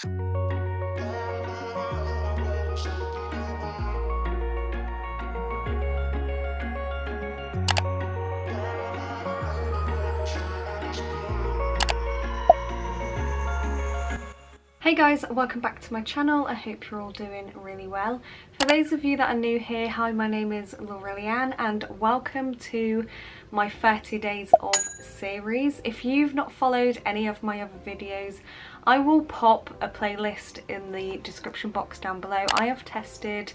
Hey guys, welcome back to my channel. I hope you're all doing really well. For those of you that are new here, hi, my name is Leanne and welcome to my 30 days of series. If you've not followed any of my other videos, I will pop a playlist in the description box down below. I have tested,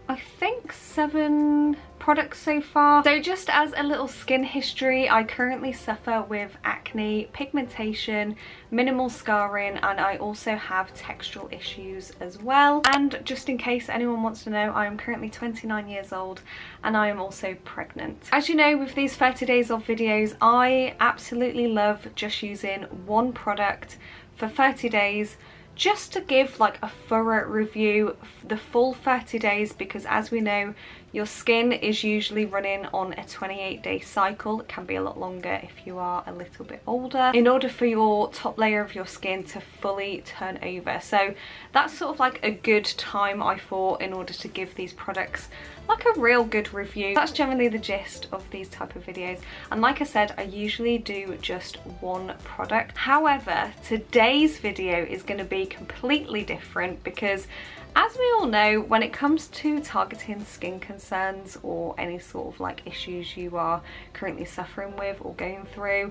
I think, 7 products so far. So just as a little skin history, I currently suffer with acne, pigmentation, minimal scarring, and I also have textual issues as well. And just in case anyone wants to know, I am currently 29 years old and I am also pregnant. As you know, with these 30 days of videos, I absolutely love just using one product for 30 days, just to give like a thorough review the full 30 days, because as we know, your skin is usually running on a 28-day cycle. It can be a lot longer if you are a little bit older, in order for your top layer of your skin to fully turn over. So that's sort of like a good time, I thought, in order to give these products like a real good review. That's generally the gist of these type of videos, and like I said, I usually do just one product. However, today's video is going to be completely different because, as we all know, when it comes to targeting skin concerns or any sort of like issues you are currently suffering with or going through,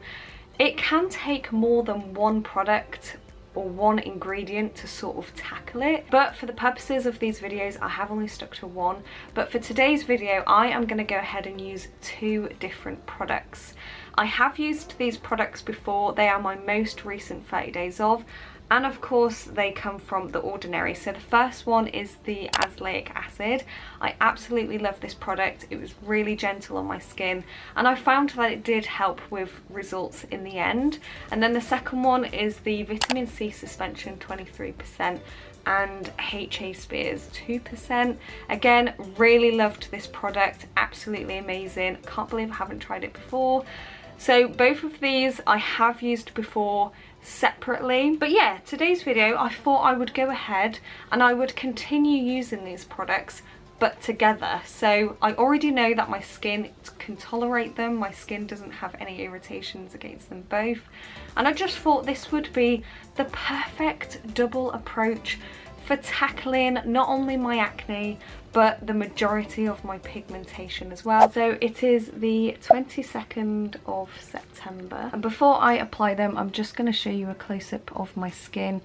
it can take more than one product or one ingredient to sort of tackle it. But for the purposes of these videos, I have only stuck to one. But for today's video, I am going to go ahead and use 2 different products. I have used these products before. They are my most recent 30 days of. And of course they come from The Ordinary. So the first one is the Azelaic Acid. I absolutely love this product. It was really gentle on my skin and I found that it did help with results in the end. And then the second one is the Vitamin C Suspension 23% and HA Spears 2%. Again, really loved this product, absolutely amazing. Can't believe I haven't tried it before. So both of these I have used before separately, but yeah, today's video I thought I would go ahead and I would continue using these products but together. So I already know that my skin can tolerate them, my skin doesn't have any irritations against them both, and I just thought this would be the perfect double approach for tackling not only my acne but the majority of my pigmentation as well. So it is the 22nd of September, and before I apply them, I'm just going to show you a close-up of my skin.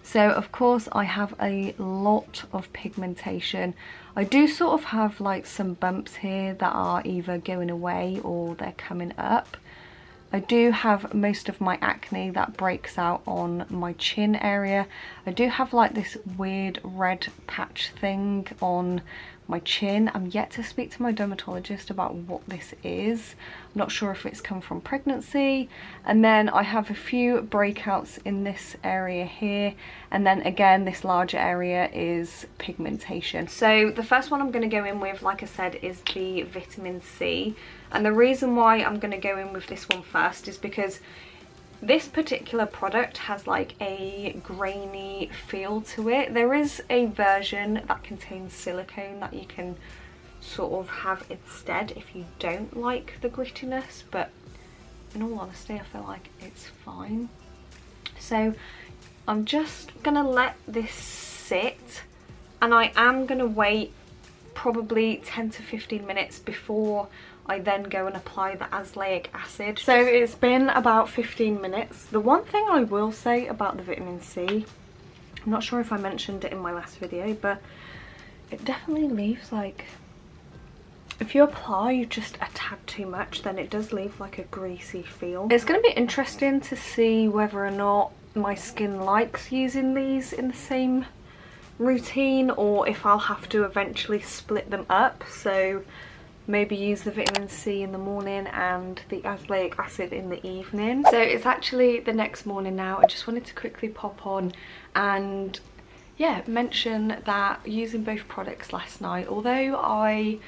So of course I have a lot of pigmentation. I do sort of have like some bumps here that are either going away or they're coming up. I do have most of my acne that breaks out on my chin area. I do have like this weird red patch thing on my chin. I'm yet to speak to my dermatologist about what this is. I'm not sure if it's come from pregnancy. And then I have a few breakouts in this area here. And then again, this larger area is pigmentation. So the first one I'm going to go in with, like I said, is the Vitamin C. And the reason why I'm going to go in with this one first is because this particular product has like a grainy feel to it. There is a version that contains silicone that you can sort of have instead if you don't like the grittiness, but in all honesty I feel like it's fine. So I'm just gonna let this sit, and I am gonna wait probably 10 to 15 minutes before I then go and apply the Azelaic Acid. So it's been about 15 minutes. The one thing I will say about the vitamin C, I'm not sure if I mentioned it in my last video, but it definitely leaves like, if you apply just a tad too much, then it does leave like a greasy feel. It's going to be interesting to see whether or not my skin likes using these in the same routine, or if I'll have to eventually split them up. So maybe use the vitamin C in the morning and the Azelaic Acid in the evening. So it's actually the next morning now. I just wanted to quickly pop on and yeah, mention that using both products last night, although I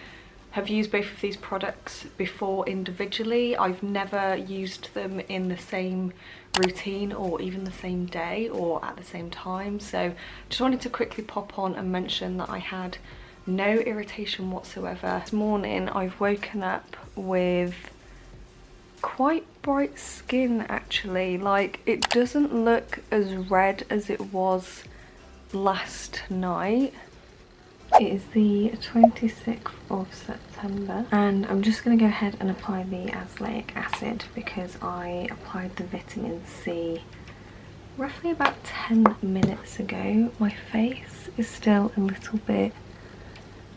have used both of these products before individually. I've never used them in the same routine or even the same day or at the same time, so just wanted to quickly pop on and mention that I had no irritation whatsoever. This morning I've woken up with quite bright skin actually. Like, it doesn't look as red as it was last night. It is the 26th of September and I'm just going to go ahead and apply the Azelaic Acid because I applied the vitamin C roughly about 10 minutes ago. My face is still a little bit,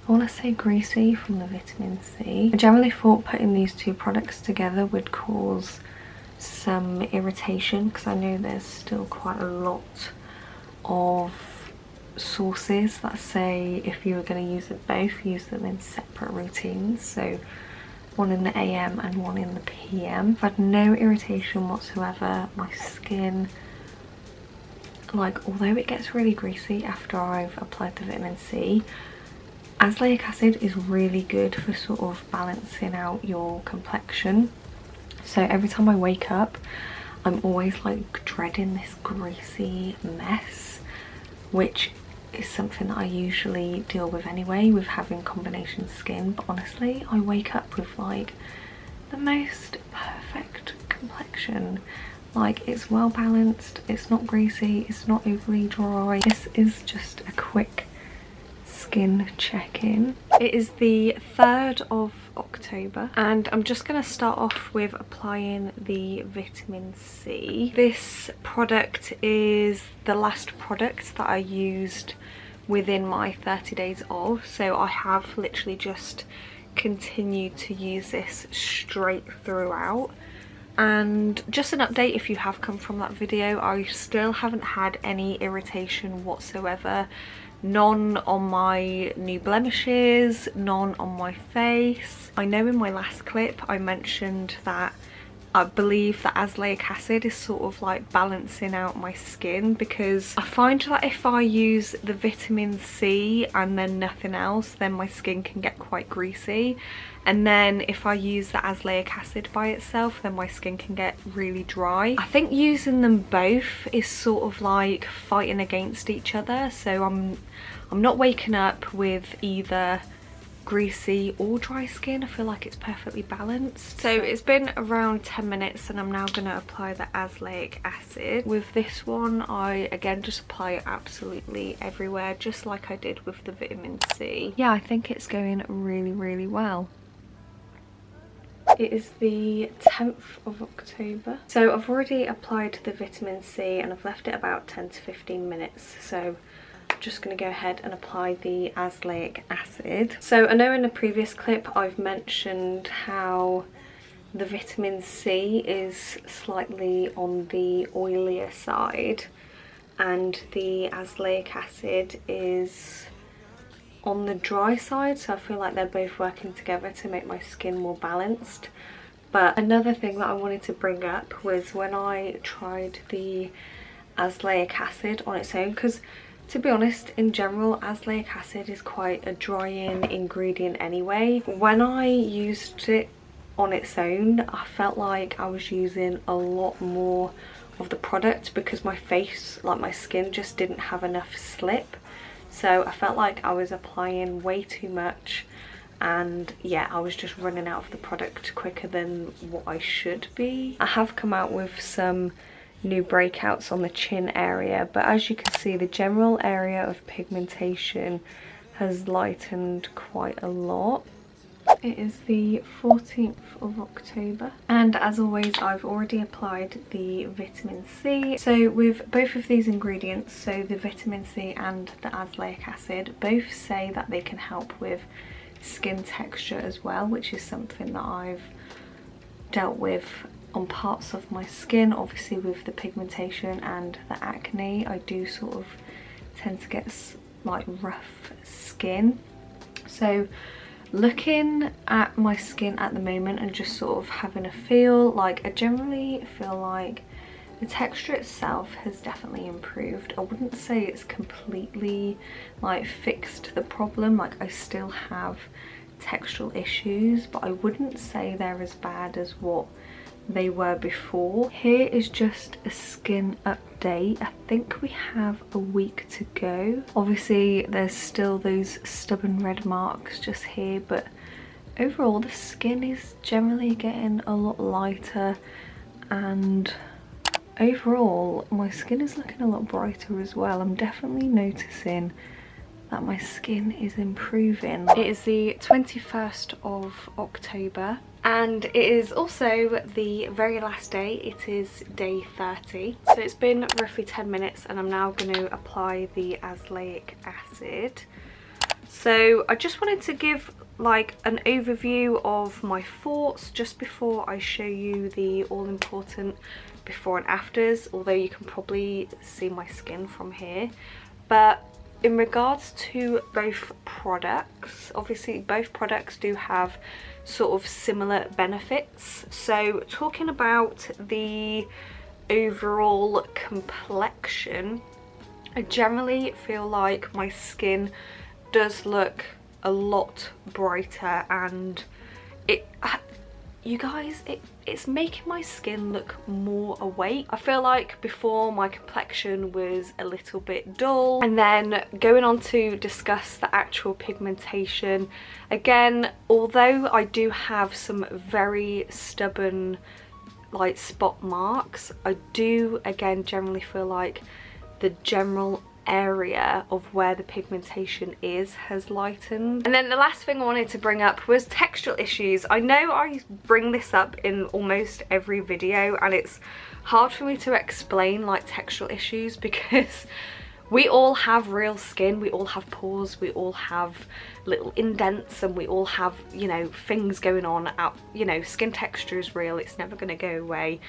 I want to say, greasy from the vitamin C. I generally thought putting these two products together would cause some irritation because I know there's still quite a lot of sources that say if you were going to use them both, use them in separate routines, so one in the AM and one in the PM. I've had no irritation whatsoever. My skin, like, although it gets really greasy after I've applied the vitamin C, Azelaic Acid is really good for sort of balancing out your complexion. So every time I wake up I'm always like dreading this greasy mess, which is something that I usually deal with anyway with having combination skin, but honestly I wake up with like the most perfect complexion. Like, it's well balanced, it's not greasy, it's not overly dry. This is just a quick skin check-in. It is the 3rd of October and I'm just going to start off with applying the vitamin C. This product is the last product that I used within my 30 days of, so I have literally just continued to use this straight throughout. And just an update, if you have come from that video, I still haven't had any irritation whatsoever. None on my new blemishes, none on my face. I know in my last clip I mentioned that I believe that Azelaic Acid is sort of like balancing out my skin, because I find that if I use the vitamin C and then nothing else, then my skin can get quite greasy. And then if I use the Azelaic Acid by itself, then my skin can get really dry. I think using them both is sort of like fighting against each other, so I'm not waking up with either greasy or dry skin. I feel like it's perfectly balanced. So it's been around 10 minutes and I'm now going to apply the Azelaic Acid. With this one I again just apply it absolutely everywhere, just like I did with the vitamin C. Yeah, I think it's going really well. It is the 10th of October. So I've already applied the vitamin C and I've left it about 10 to 15 minutes. So I'm just going to go ahead and apply the Azelaic Acid. So I know in a previous clip I've mentioned how the vitamin C is slightly on the oilier side and the Azelaic Acid is on the dry side, so I feel like they're both working together to make my skin more balanced. But another thing that I wanted to bring up was when I tried the Azelaic Acid on its own, because to be honest, in general Azelaic Acid is quite a drying ingredient anyway. When I used it on its own I felt like I was using a lot more of the product because my face, like my skin, just didn't have enough slip. So I felt like I was applying way too much and yeah, I was just running out of the product quicker than what I should be. I have come out with some new breakouts on the chin area, but as you can see the general area of pigmentation has lightened quite a lot. It is the 14th of October and as always I've already applied the vitamin C. So with both of these ingredients, so the vitamin C and the Azelaic Acid, both say that they can help with skin texture as well, which is something that I've dealt with on parts of my skin. Obviously with the pigmentation and the acne I do sort of tend to get like rough skin. So looking at my skin at the moment and just sort of having a feel, like I generally feel like the texture itself has definitely improved. I wouldn't say it's completely like fixed the problem, like I still have Textual Issues, but I wouldn't say they're as bad as what they were before. Here is just a skin update. I think we have a week to go. Obviously there's still those stubborn red marks just here, but overall the skin is generally getting a lot lighter, and overall my skin is looking a lot brighter as well. I'm definitely noticing that my skin is improving. It is the 21st of October and it is also the very last day. It is day 30. So it's been roughly 10 minutes and I'm now going to apply the Azelaic Acid. So I just wanted to give like an overview of my thoughts just before I show you the all-important before and afters, although you can probably see my skin from here. But in regards to both products, obviously both products do have sort of similar benefits. So talking about the overall complexion, I generally feel like my skin does look a lot brighter, and you guys, it's making my skin look more awake. I feel like before my complexion was a little bit dull. And then going on to discuss the actual pigmentation, again, although I do have some very stubborn like spot marks, I do again generally feel like the general area of where the pigmentation is has lightened. And then the last thing I wanted to bring up was textual issues. I know I bring this up in almost every video and it's hard for me to explain like textual issues because we all have real skin, we all have pores, we all have little indents, and we all have, you know, things going on out, you know, skin texture is real, it's never going to go away.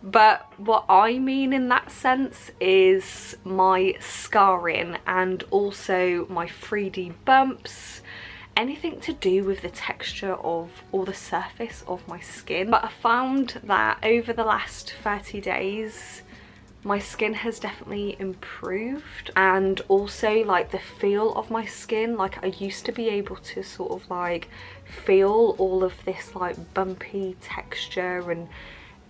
But what I mean in that sense is my scarring and also my 3D bumps, anything to do with the texture of or the surface of my skin. But I found that over the last 30 days my skin has definitely improved, and also like the feel of my skin. Like I used to be able to sort of like feel all of this like bumpy texture and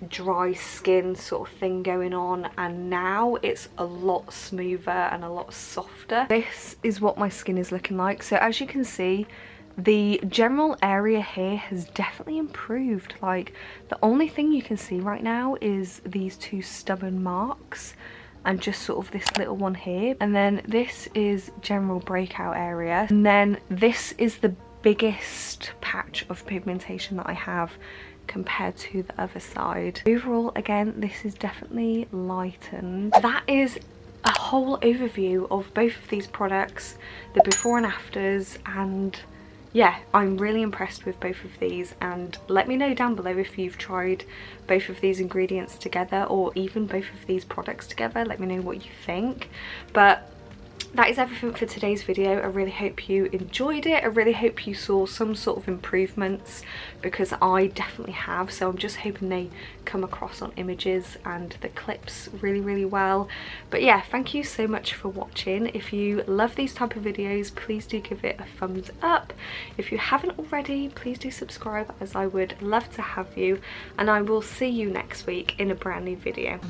dry skin sort of thing going on, and now it's a lot smoother and a lot softer. This is what my skin is looking like. So as you can see, the general area here has definitely improved. Like the only thing you can see right now is these two stubborn marks and just sort of this little one here, and then this is general breakout area, and then this is the biggest patch of pigmentation that I have compared to the other side. Overall, again, this is definitely lightened. That is a whole overview of both of these products, the before and afters, and yeah, I'm really impressed with both of these. And let me know down below if you've tried both of these ingredients together or even both of these products together. Let me know what you think. But that is everything for today's video. I really hope you enjoyed it. I really hope you saw some sort of improvements, because I definitely have. So I'm just hoping they come across on images and the clips really well. But yeah, thank you so much for watching. If you love these type of videos, please do give it a thumbs up. If you haven't already, please do subscribe, as I would love to have you. And I will see you next week in a brand new video.